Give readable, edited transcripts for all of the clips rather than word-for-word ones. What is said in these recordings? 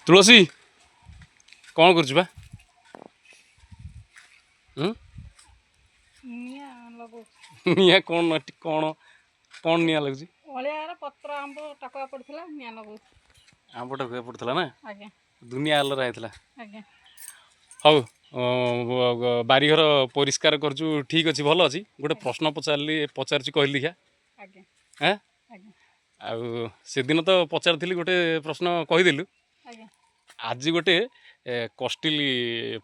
तुलसी कौन कर निया कौन कौन कौन निया लगुच पत्र आंब टाकुआ पड़ता निया लगो आंब टाकुआ पड़ता ना आज्ञा दुनिया आलरा आइतला आज्ञा हौ बारीघर परिष्कार करचु ठीक अच्छी भल अच्छी गोटे प्रश्न पचारि कहली देखिया आज्ञा हाँ आज्ञा आउ से दिन तो पचारि गोटे प्रश्न कहीदेलु आज्ञा आज गोटे कष्टिली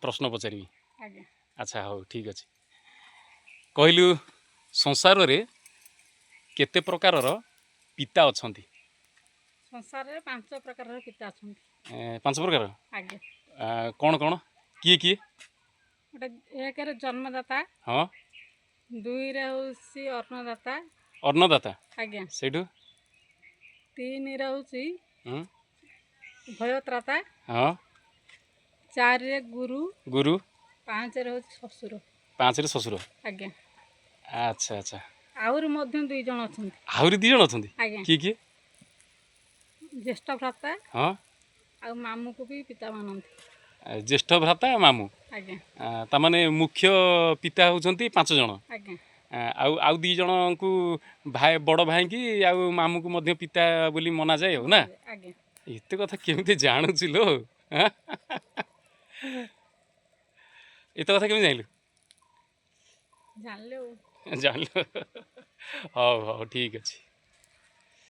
प्रश्न पचारि आज्ञा अच्छा हौ ठीक अच्छे कहलु संसार रे केते प्रकारर पिता अछंती संसार रे 5 प्रकार पिता अछंती 5 प्रकार आज्ञा कौन कौन किए किए गोटे एक रे जन्मदाता हाँ 2 रे होसी अन्नदाता अन्नदाता आज्ञा सेठू 3 रे होसी भयत्राता हाँ 4 रे गुरु गुरु 5 रे होसी ससुर 5 रे ससुर आज्ञा अच्छा अच्छा आउर मध्य 2 जण अछंती आहुरी 2 जण अछंती आज्ञा किए किए ज्येष्ठ भ्राता हाँ आ मामू को भी पिता मानंती ज्येष्ठ भ्राता मामू आज्ञा ता माने मुख्य पिता होचंती 5 जण आज्ञा आउ आउ 2 जण को भाई बड़ भाई की आउ मामू को मध्य पिता बोली मना जाए हो ना आज्ञा एते कथा केमिति जानुछि लो एते कथा केमिति जानिलु जानले जानलो हौ हौ ठीक अछि।